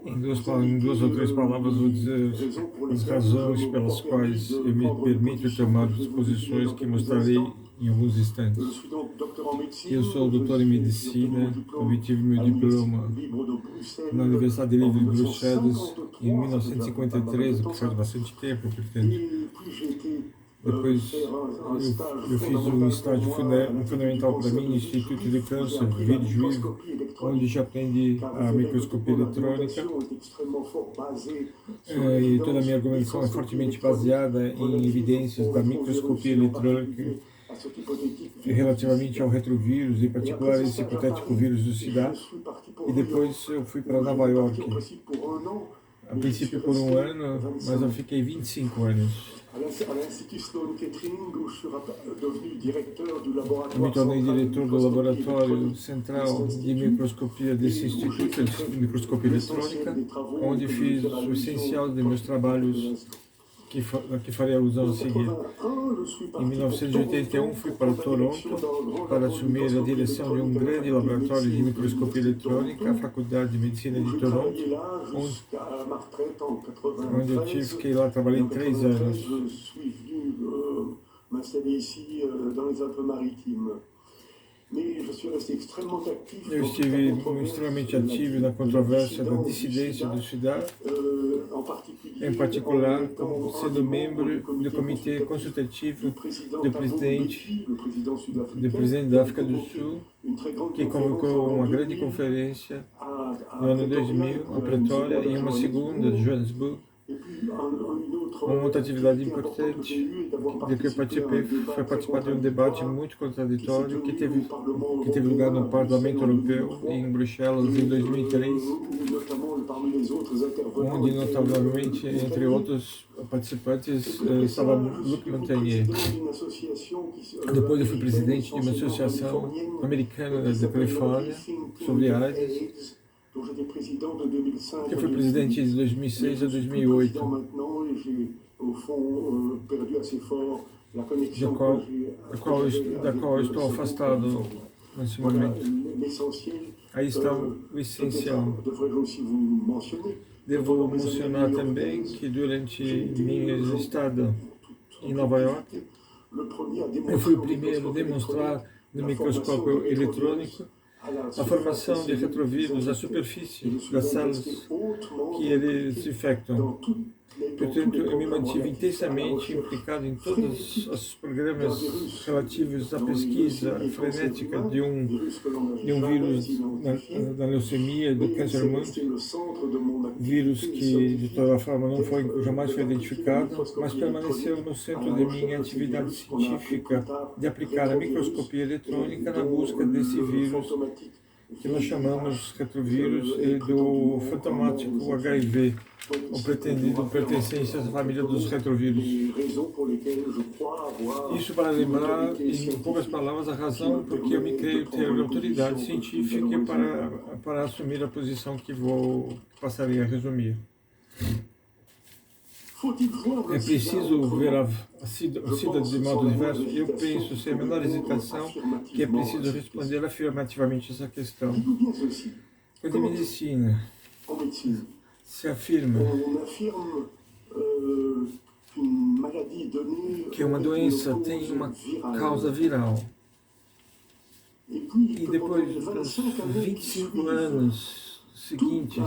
Em duas ou três palavras, vou dizer as razões pelas quais eu me permito tomar posições que mostrarei em alguns instantes. Eu sou doutor em medicina, obtive meu diploma na Universidade Livre de Bruxelas em 1953, o que faz bastante tempo, portanto. Depois eu fiz um estágio fundamental para mim no Instituto de Câncer, Villejuif, onde já aprendi a microscopia eletrônica. E toda a minha argumentação é fortemente baseada em evidências da microscopia eletrônica relativamente ao retrovírus, em particular esse hipotético vírus do SIDA. E depois eu fui para Nova York, a princípio por um ano, mas eu fiquei 25 anos. Eu me tornei diretor do laboratório central de microscopia desse instituto de microscopia eletrônica, onde fiz o essencial de meus trabalhos que farei alusão a seguir. Em 1981 fui para Toronto para assumir a direção de um grande laboratório de microscopia eletrônica, a Faculdade de Medicina de Toronto, onde eu fiquei lá, trabalhei 3 anos. Eu estive extremamente ativo na controvérsia da dissidência do SIDA, em particular como sendo membro do Comitê Consultativo do Presidente da África do Sul, que convocou uma grande conferência no ano 2000, a Pretória, e uma segunda, Johannesburg. Uma outra atividade importante de que eu participei foi participar de um debate muito contraditório que teve lugar no Parlamento Europeu, em Bruxelas, em 2003, onde, notavelmente, entre outros participantes, estava Luc Montagnier. Depois eu fui presidente de uma associação americana da Califórnia sobre AIDS, que foi presidente de 2006 a 2008, da qual eu estou afastado nesse momento. Aí está o essencial. Devo mencionar também que durante minha estada em Nova York, eu fui o primeiro a demonstrar no microscópio eletrônico a formação de retrovírus à superfície das células que eles infectam. Portanto, eu me mantive intensamente implicado em todos os programas relativos à pesquisa frenética de um vírus da leucemia, do câncer múltiplo, vírus que de toda forma jamais foi identificado, mas permaneceu no centro de minha atividade científica de aplicar a microscopia eletrônica na busca desse vírus que nós chamamos retrovírus e do fantomático HIV, o pretendido pertencente à família dos retrovírus. Isso para lembrar, em poucas palavras, a razão por que eu me creio ter autoridade científica para assumir a posição que passarei a resumir. É preciso ver a SIDA de modo diverso. Eu penso, sem a menor hesitação, que é preciso responder afirmativamente essa questão. Quando a medicina se afirma que uma doença tem uma causa viral, e depois dos 25 anos seguintes,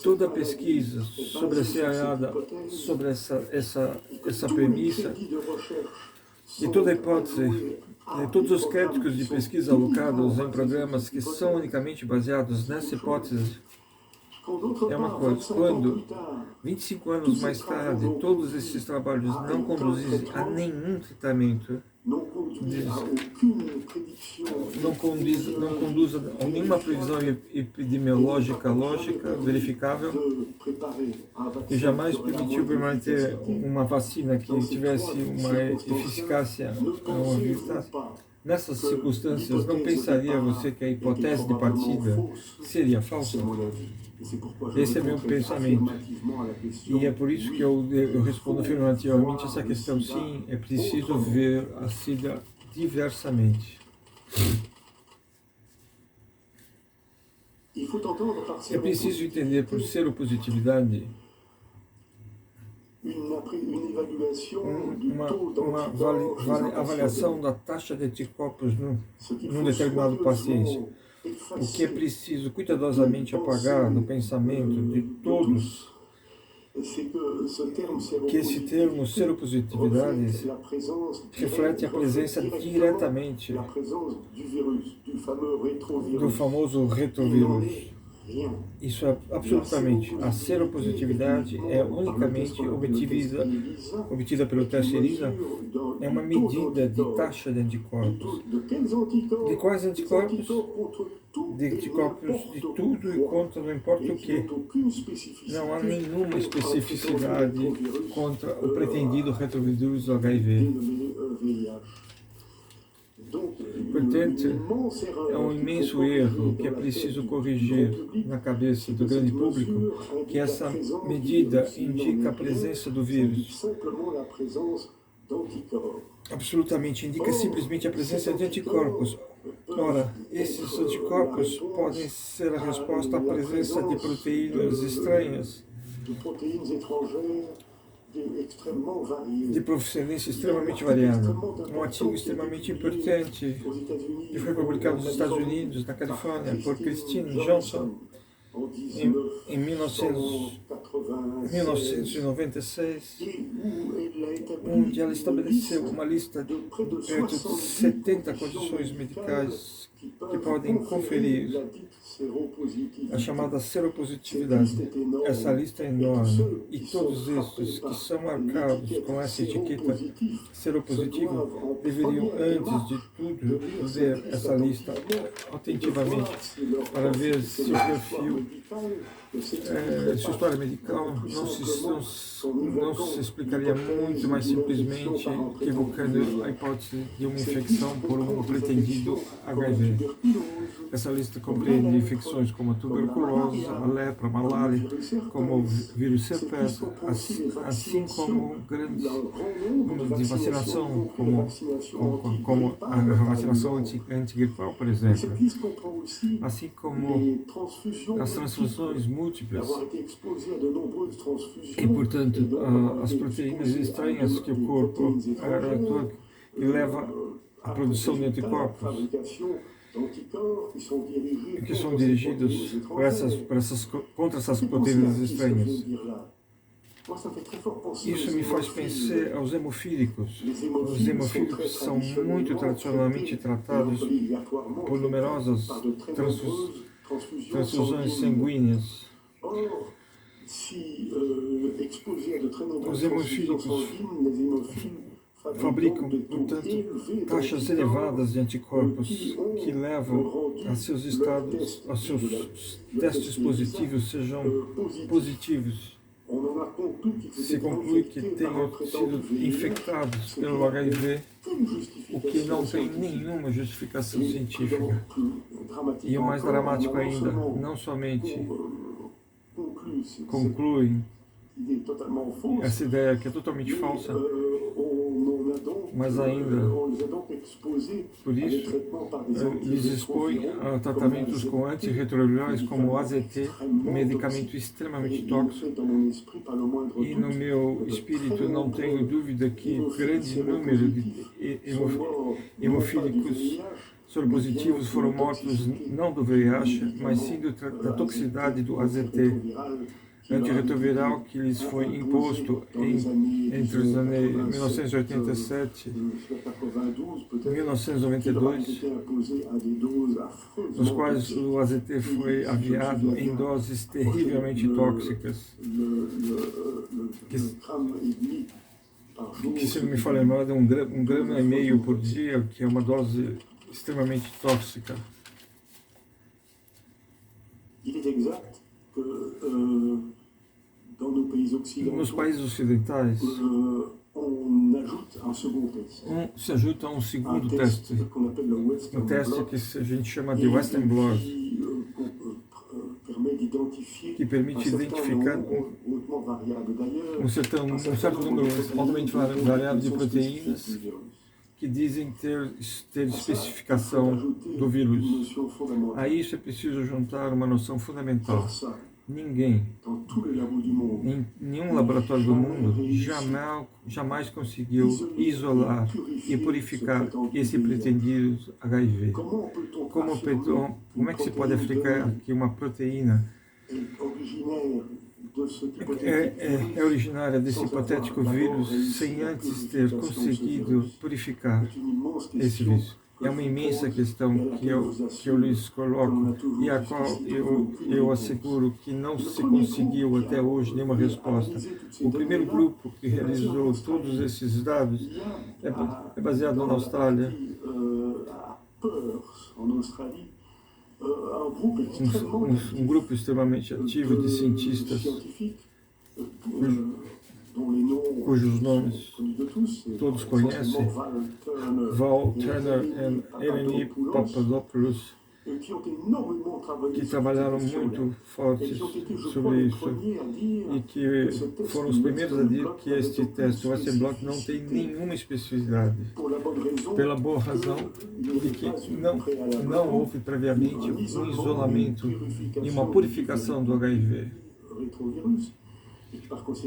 toda a pesquisa sobressalhada sobre essa premissa e toda a hipótese, todos os créditos de pesquisa alocados em programas que são unicamente baseados nessa hipótese, é uma coisa. Quando, 25 anos mais tarde, todos esses trabalhos não conduzem a nenhum tratamento, não conduz a nenhuma previsão epidemiológica lógica, verificável, que jamais permitiu permanecer uma vacina que tivesse uma eficácia, uma eficácia. Nessas circunstâncias, não pensaria você que a hipótese de partida seria falsa? Esse é meu pensamento. E é por isso que eu respondo afirmativamente essa questão. Sim, é preciso ver a SIDA diversamente. É preciso entender por seropositividade uma avaliação da taxa de anticorpos num determinado paciente. O que é preciso cuidadosamente apagar no pensamento de todos que esse termo seropositividade reflete a presença diretamente do famoso retrovírus. Isso é absolutamente. A seropositividade é unicamente obtida pelo teste ELISA, é uma medida de taxa de anticorpos. De quais anticorpos? De anticorpos de tudo e contra não importa o que. Não há nenhuma especificidade contra o pretendido retrovírus do HIV. Portanto, é um imenso erro que é preciso corrigir na cabeça do grande público, que essa medida indica a presença do vírus. Absolutamente, indica simplesmente a presença de anticorpos. Ora, esses anticorpos podem ser a resposta à presença de proteínas estranhas, de procedência extremamente variável. Um artigo extremamente importante que foi publicado nos Estados Unidos, na Califórnia, por Christine Johnson, em 1996, onde ela estabeleceu uma lista de perto de 70 condições medicais que podem conferir a chamada seropositividade. Essa lista é enorme e todos estes que são marcados com essa etiqueta seropositivo deveriam, antes de tudo, ver essa lista attentivamente para ver se o perfil, sua história medical não se explicaria muito mais simplesmente evocando a hipótese de uma infecção por um pretendido HIV. Essa lista compreende infecções como a tuberculose, a lepra, a malária, como o vírus herpes, assim como grandes números de vacinação, como a vacinação antigripal, por exemplo, assim como as transfusões múltiplas e, portanto, as proteínas estranhas que o corpo atua e leva à produção de anticorpos, que são dirigidos contra essas proteínas estranhas. Isso me faz pensar aos hemofílicos. Os hemofílicos são muito tradicionalmente tratados por numerosas transfusões sanguíneas. Os hemofílicos fabricam, portanto, taxas elevadas de anticorpos que levam a seus testes positivos sejam positivos. Se conclui que tenham sido infectados pelo HIV, o que não tem nenhuma justificação científica. E o mais dramático ainda, não somente conclui essa ideia que é totalmente falsa, mas ainda, por isso, lhes expõe a tratamentos com antirretrovirais como o AZT, um medicamento extremamente tóxico. E no meu espírito não tenho dúvida que grande número de hemofílicos soropositivos foram mortos não do VIH, mas sim da toxicidade do AZT, antirretroviral que lhes foi imposto entre os anos 1987 e 1992, nos quais o AZT foi aviado em doses terrivelmente tóxicas, que se não me falha a memória, um grama e meio por dia, que é uma dose extremamente tóxica. Nos países ocidentais, se ajuda a um segundo teste, um teste que a gente chama de Western blot, que permite identificar um certo número altamente variável de proteínas que dizem ter especificação do vírus. A isso é preciso juntar uma noção fundamental. Ninguém, em nenhum laboratório do mundo, jamais conseguiu isolar e purificar esse pretendido HIV. Como é que se pode afirmar que uma proteína é originária desse hipotético vírus sem antes ter conseguido purificar esse vírus? É uma imensa questão que eu lhes coloco e a qual eu asseguro que não se conseguiu até hoje nenhuma resposta. O primeiro grupo que realizou todos esses dados é baseado na Austrália. Um grupo extremamente ativo de cientistas cujos nomes todos conhecem, Val Turner e Eleni Papadopoulos, que trabalharam muito fortes sobre isso e que foram os primeiros a dizer que este teste, o Western não tem nenhuma especificidade, pela boa razão de que não houve previamente um isolamento e uma purificação do HIV.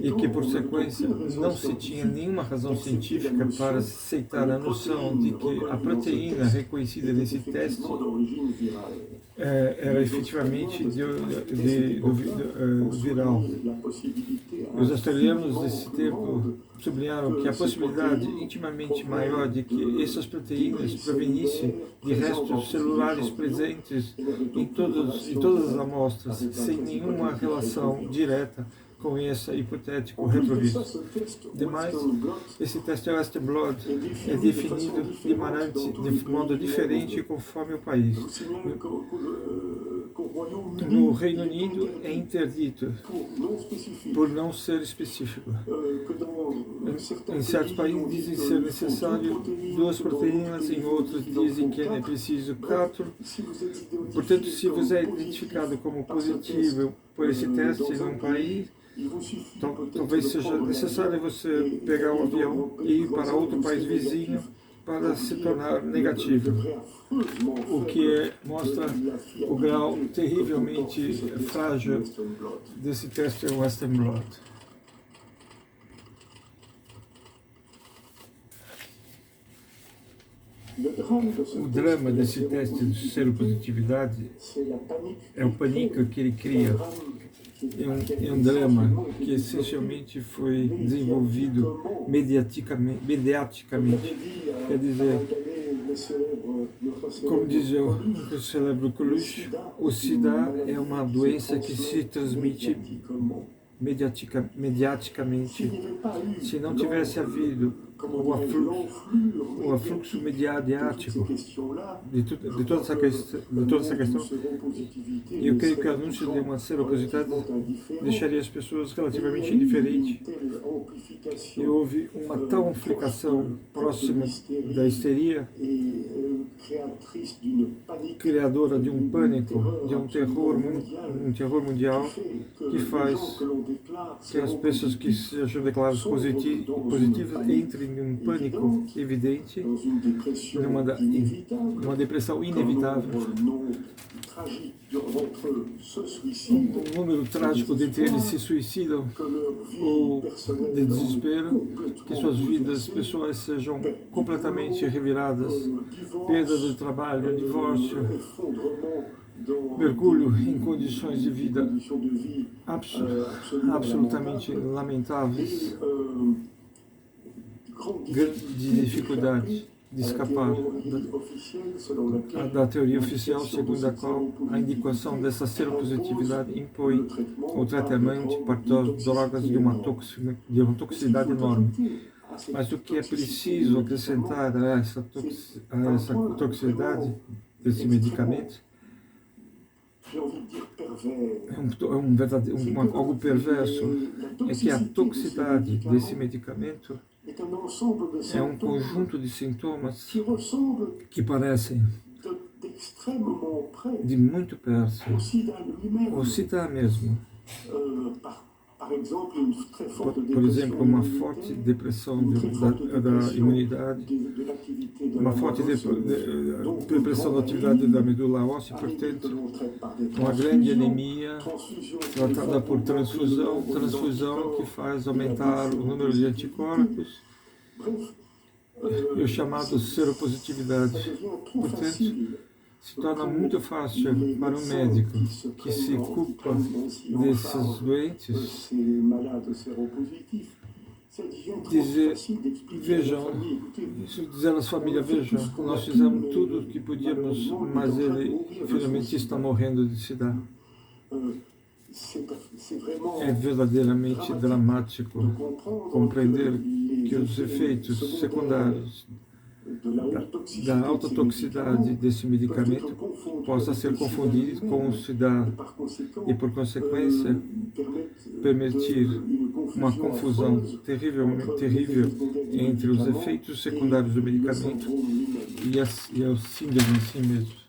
E que, por sequência, não se tinha nenhuma razão científica para aceitar a noção de que a proteína reconhecida nesse teste era efetivamente viral. Os australianos desse tempo sublinharam que a possibilidade intimamente maior de que essas proteínas provenissem de restos celulares presentes em todas as amostras, sem nenhuma relação direta com esse hipotético retrovírus. Demais, esse teste Western Blot é definido de modo diferente conforme o país. No Reino Unido é interdito por não ser específico. Em certos países dizem ser necessário 2 proteínas, em outros dizem que é preciso 4. Portanto, se você é identificado como positivo por esse teste num país, talvez seja necessário você pegar um avião e ir para outro país vizinho para se tornar negativo, o que mostra o grau terrivelmente frágil desse teste Western Blot. O drama desse teste de seropositividade é o pânico que ele cria. É um drama que essencialmente foi desenvolvido mediaticamente. Quer dizer, como dizia o célebre Coluche, o SIDA é uma doença que se transmite mediaticamente. Se não tivesse havido o afluxo mediático de toda essa questão, eu creio que o anúncio de uma seropositividade deixaria as pessoas relativamente indiferentes. E houve uma tal amplificação próxima da histeria, criadora de um pânico, de um terror mundial, que faz que as pessoas que sejam declaradas positivas entrem em um pânico evidente, numa depressão inevitável. Um número trágico dentre eles se suicidam ou de desespero, que suas vidas pessoais sejam completamente reviradas, perda do trabalho, divórcio, mergulho em condições de vida absolutamente lamentáveis, grande dificuldade de escapar da teoria oficial, segundo a qual a indicação dessa seropositividade impõe o tratamento para drogas de uma toxicidade enorme. Mas o que é preciso acrescentar a essa toxicidade desse medicamento algo perverso, é que a toxicidade desse medicamento é um conjunto de sintomas que parecem de muito perto o SIDA mesmo, por exemplo, uma forte depressão da imunidade, uma forte depressão da atividade da medula óssea, portanto, uma grande anemia tratada por transfusão que faz aumentar o número de anticorpos e o chamado seropositividade. Portanto, se torna muito fácil para um médico que se culpa desses doentes dizer, vejam, dizer às famílias, vejam, nós fizemos tudo o que podíamos, mas ele finalmente está morrendo de se dar. É verdadeiramente dramático compreender que os efeitos secundários da alta toxicidade desse medicamento possa ser confundido com o SIDA e, por consequência, permitir uma confusão terrível entre os efeitos secundários do medicamento e a síndrome em si mesmo.